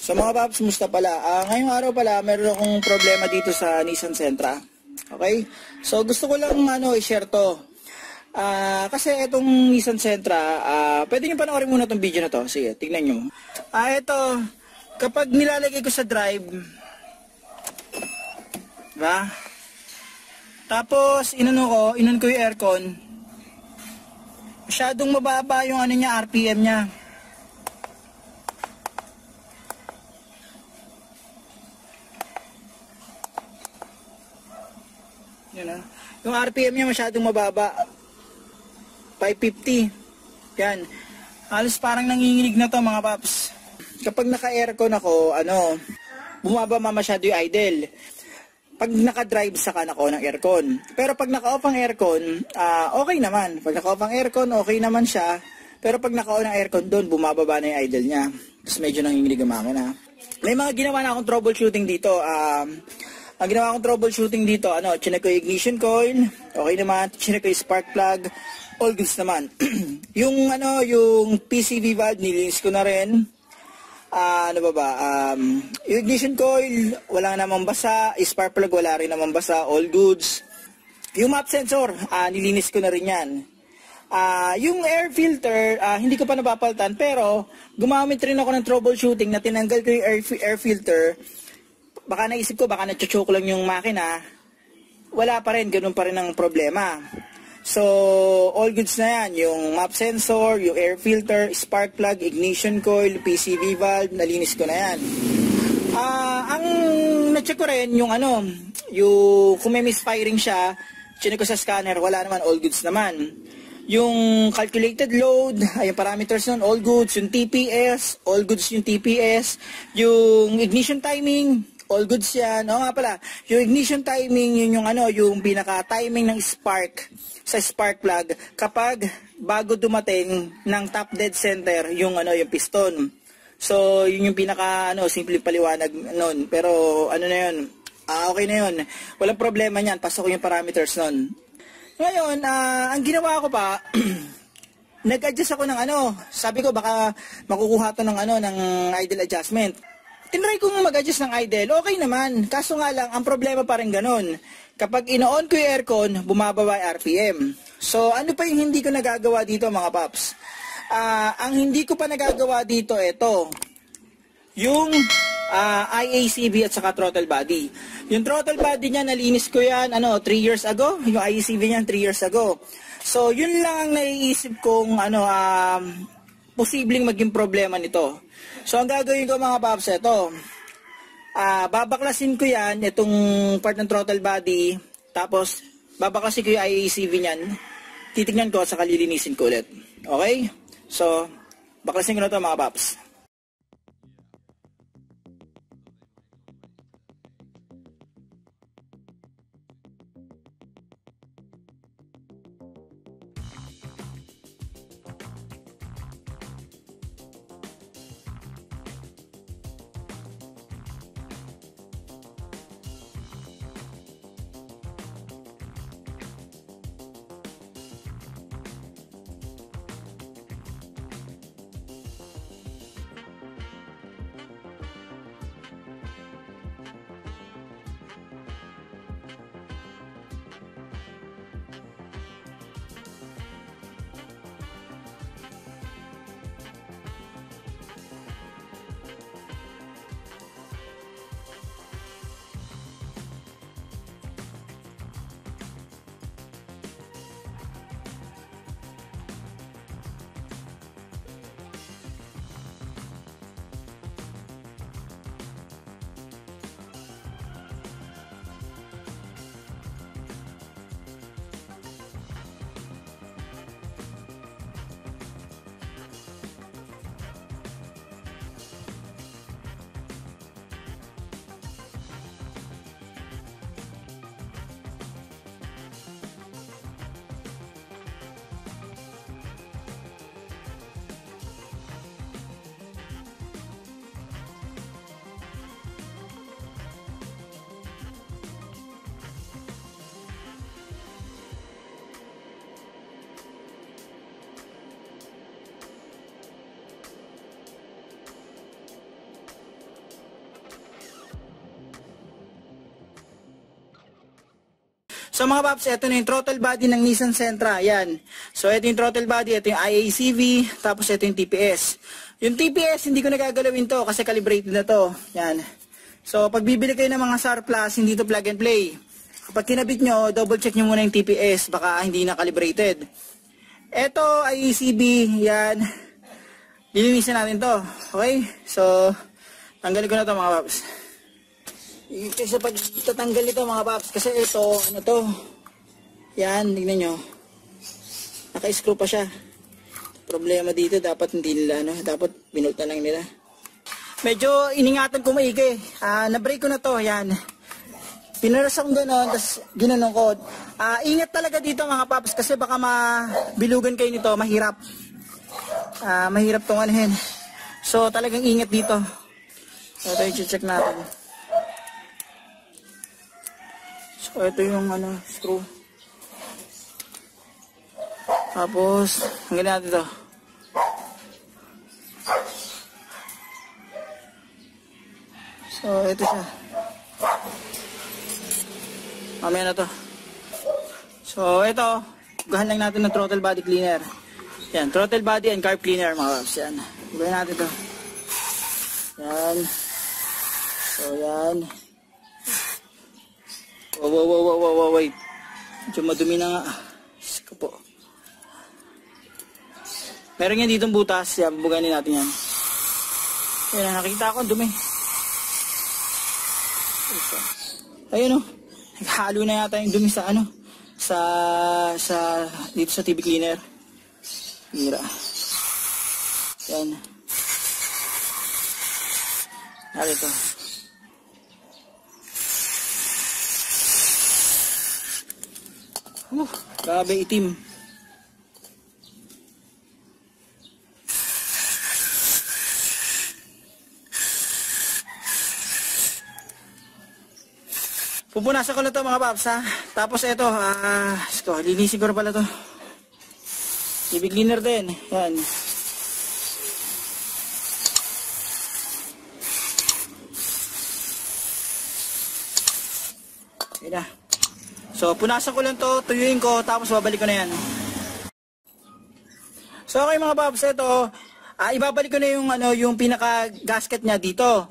So mga paps, musta pala? Ngayong araw pala, meron akong problema dito sa Nissan Sentra. Okay? So gusto ko lang i-share to. Kasi itong Nissan Sentra, pwede nyo panoorin muna itong video na to. Sige, tignan nyo. Ito, kapag nilalagay ko sa drive, diba? Tapos, inon ko yung aircon. Masyadong mababa yung RPM niya. Yan, yung RPM niya masyadong mababa. 550. Yan. Halos parang nanginginig na to mga paps. Kapag naka-aircon ako, bumababa masyado yung idle. Pag naka-drive sa kanan ko ng aircon. Pero pag naka-off ang aircon, okay naman. Pag naka-off ang aircon, okay naman siya. Pero pag naka-on ang aircon doon, bumababa na yung idle niya. Tapos medyo nanginginig ang makina. May mga ginawa na akong troubleshooting dito. Ang ginawa kong troubleshooting dito, chinek ko yung ignition coil, okay naman, chinek ko yung spark plug, all goods naman. yung PCV valve, nilinis ko na rin. Yung ignition coil, wala namang basa, spark plug, wala rin namang basa, all goods. Yung map sensor, nilinis ko na rin yan. Yung air filter, hindi ko pa napapaltan, pero gumamit rin ako ng troubleshooting na tinanggal ko yung air filter. Baka naisip ko, baka nachochoke lang yung makina. Wala pa rin, ganun pa rin ang problema. So, all goods na yan. Yung map sensor, yung air filter, spark plug, ignition coil, PCV valve, nalinis ko na yan. Ang na-check ko rin, yung kung may misfiring siya, chinek ko sa scanner, wala naman, all goods naman. Yung calculated load, yung parameters nun, all goods. Yung TPS, all goods yung TPS. Yung ignition timing, all goods yan. O nga pala, yung ignition timing, yun yung pinaka-timing ng spark sa spark plug kapag bago dumating ng top dead center yung piston. So, yun yung simple paliwanag nun. Pero, na yun, okay na yun. Walang problema niyan, pasok ko yung parameters nun. Ngayon, ang ginawa ko pa, nag-adjust ako ng sabi ko baka makukuha to ng idle adjustment. Tinry kong mag-adjust ng idle, okay naman. Kaso nga lang, ang problema pa rin ganun. Kapag ino-on ko yung aircon, bumababa yung RPM. So, ano pa yung hindi ko nagagawa dito mga paps? Ang hindi ko pa nagagawa dito, yung IACV at saka throttle body. Yung throttle body niya, nalinis ko yan, 3 years ago. Yung IACV niya, 3 years ago. So, yun lang ang naiisip kong, posibleng maging problema nito. So, ang gagawin ko mga paps, babaklasin ko yan, itong part ng throttle body, tapos babaklasin ko yung IACV niyan, titignan ko at saka lilinisin ko ulit. Okay? So, baklasin ko na ito mga paps. So mga paps, ito na yung throttle body ng Nissan Sentra. Yan. So ito yung throttle body, ito yung IACV, tapos ito yung TPS. Yung TPS, hindi ko nagagalawin to kasi calibrated na to. Yan. So pag bibili kayo ng mga SAR Plus, hindi to plug and play. Kapag kinabit nyo, double check nyo muna yung TPS, baka hindi na calibrated. Ito, IACV, yan. Lilinisin natin to. Okay? So, tanggalin ko na to mga paps. Sa pagtatanggal nito mga paps, kasi ito, ano to, yan, tignan nyo, naka-screw pa siya. Problema dito, dapat hindi nila, dapat binult na lang nila. Medyo iningatan ko maigi, na-break ko na to, yan. Pinaras akong gano'n, tapos ginanon ko. Ingat talaga dito mga paps, kasi baka mabilugan kayo nito, mahirap. Mahirap tong anuhin. So talagang ingat dito. So ito yung check natin. So, ito yung screw. Tapos, hanggang natin ito. So, ito siya. Mamaya na to. So, ito. Gahan lang natin ng throttle body cleaner. Yan, throttle body and carb cleaner mga paps. Yan. Gahan natin ito. Yan. So, yan. Wow, wait. Medyo madumi na nga. Isko po. Meron yan ditong butas. Yan, bubuganin natin yan. Ayan, nakita ko, dumi. Ayun o. Naghalo na yata yung dumi sa dito sa TV cleaner. Mira. Yan. Narito. Grabe itim. Pupunasan ko na to mga paps ha. Tapos ito, linisin ko na pala to. TV cleaner din. Yan. Okay na. So, punasan ko lang to, tuyuin ko, tapos babalik ko na yan. So, okay mga paps, ito, ibabalik ko na yung pinaka-gasket niya dito.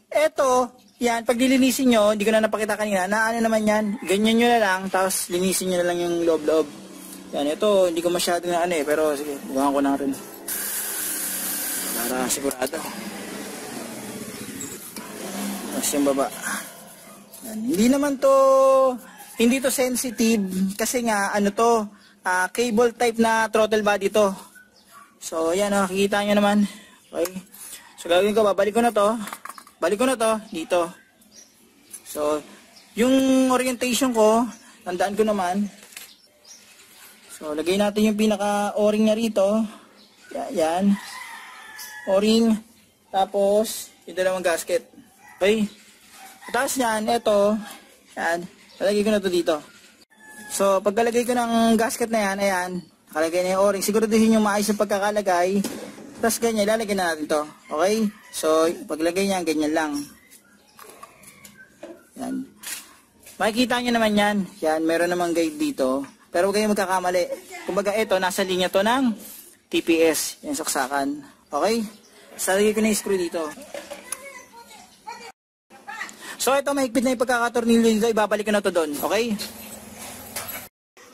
Ito, yan, pag dilinisin nyo, hindi ko na napakita kanina, naman yan, ganyan nyo na lang, tapos linisin nyo na lang yung loob-loob. Yan, ito, hindi ko masyado na pero sige, bukangan ko na rin. Para sigurado. Tapos yung baba. Yan, hindi to sensitive kasi nga cable type na throttle body to. So yan, nakikita nyo naman. Okay. So gagawin ko, babalik ko na to. Balik ko na to dito. So yung orientation ko, tandaan ko naman. So lagay natin yung pinaka o-ring niya rito. Yan. O-ring, tapos yung dalawang gasket. Okay. Tapos yan, ito, yan. Lalagay ko na to dito. So, pagkalagay ko ng gasket na yan, ayan, nakalagay na yung o-ring. Siguraduhin yung maayos yung pagkakalagay. Tapos ganyan, lalagay na natin to. Okay? So, paglagay niya, ganyan lang. Yan. Makikita nyo naman yan. Yan, meron namang guide dito. Pero huwag kayong magkakamali. Kumbaga, ito, nasa linya to ng TPS. Yung saksakan. Okay? So, lagay ko na yung screw dito. So ito, mahigpit na yung pagkakatornilyo dito, ibabalik ko na to doon, okay?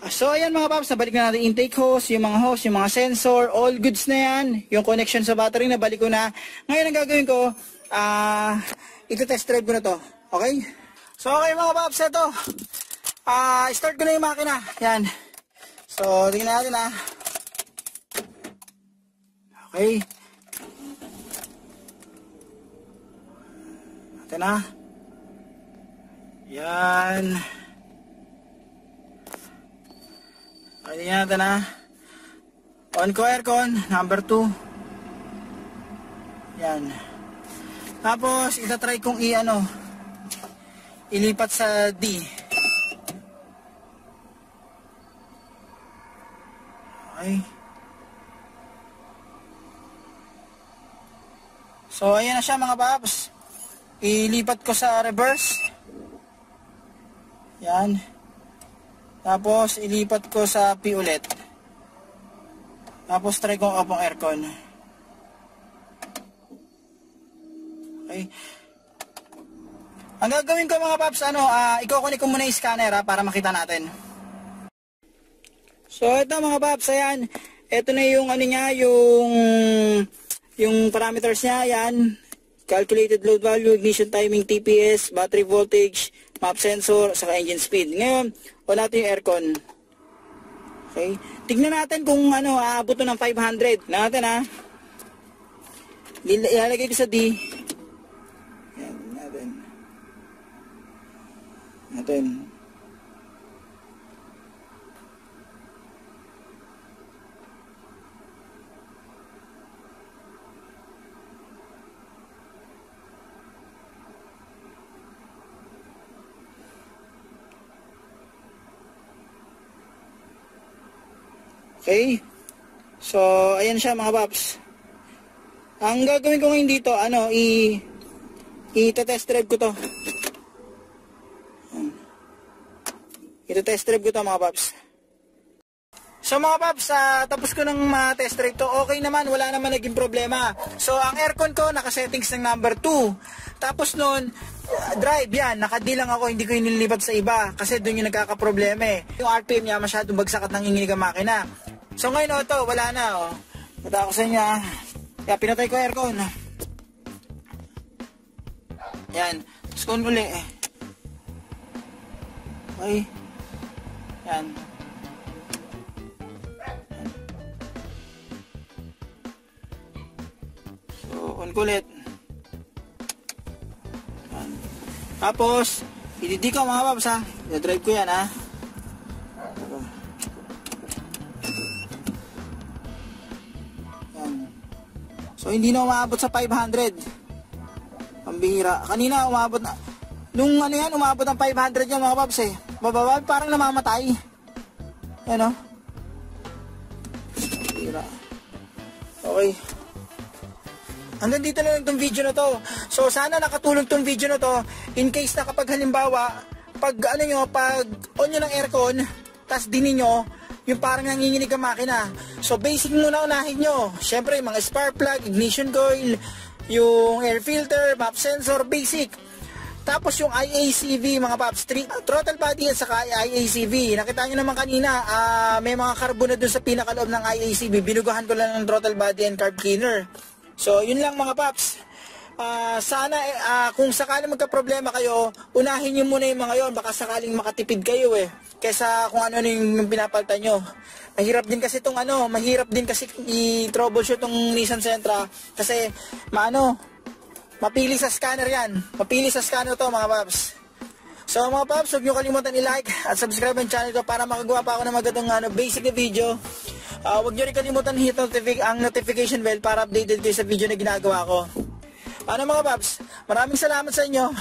So ayan mga paps, nabalik na natin intake hose, yung mga sensor, all goods na yan. Yung connection sa battery, nabalik ko na. Ngayon ang gagawin ko, ito-test drive ko na to, okay? So okay mga paps, ito. Start ko na yung makina, yan. So tingnan natin Okay. Natin Yan. Pwede natin On ko aircon, number 2. Yan. Tapos, itatry kong ilipat sa D. Okay. So, ayan na siya mga paps. Ilipat ko sa reverse. Yan. Tapos, ilipat ko sa P ulit. Tapos, try kong off ang aircon. Okay. Ang gagawin ko mga paps, i-connect ko muna yung scanner para makita natin. So, ito mga paps, ayan. Ito na yung niya, yung parameters niya, ayan. Calculated load value, ignition timing, TPS, battery voltage, map sensor, saka engine speed. Ngayon, on natin yung aircon. Okay. Tignan natin kung aabot ng 500. Natin ha. Ilalagay ko sa D. Yan, natin. Okay. So, ayan siya mga paps. Ang gagawin ko ngayon dito, i-test drive ko to. I-test drive ko to mga paps. So mga paps, tapos ko ng test drive to, okay naman, wala naman naging problema. So, ang aircon ko, naka-settings ng number 2. Tapos nun, drive yan, naka-D lang ako, hindi ko inilipat sa iba. Kasi doon yung nagkakaproblema eh. Yung RPM niya masyadong bagsak at nanginginig ang makina. So ngayon auto, wala na Mata ko sa inyo Kaya pinatay ko aircon. Yan. Tapos ko uli Okay. Yan. So, on ko ulit. Yan. Tapos, ididi ko mga paps I-drive ko yan So, hindi na umabot sa 500. Pambihira. Kanina, umabot na. Nung umabot ng 500 yan mga paps Bababa, parang namamatay. Yan Pambihira. Okay. Hanggang dito na lang itong video na to. So, sana nakatulong itong video na to. In case na kapag halimbawa, pag on nyo ng aircon, tas dinin nyo, yung parang nanginginig ang makina. So basic muna unahin nyo. Siyempre mga spark plug, ignition coil, yung air filter, map sensor, basic. Tapos yung IACV mga paps, throttle body at saka IACV. Nakita nyo naman kanina, may mga carbo na dun sa pinakaloob ng IACV. Binugahan ko lang ng throttle body and carb cleaner. So yun lang mga paps. Sana kung sakaling magka-problema kayo, unahin nyo muna yung mga yon. Baka sakaling makatipid kayo kesa kung ano yung pinapalitan nyo. Mahirap din kasi i-troubleshoot tong Nissan Sentra kasi mapili sa scanner yan. Mapili sa scanner to mga paps. So mga paps, huwag nyo kalimutan i-like at subscribe ang channel ko para makagawa pa ako ng magandang basic na video. Huwag nyo rin kalimutan hit ang notification bell para updated kayo sa video na ginagawa ko. Mga paps, maraming salamat sa inyo.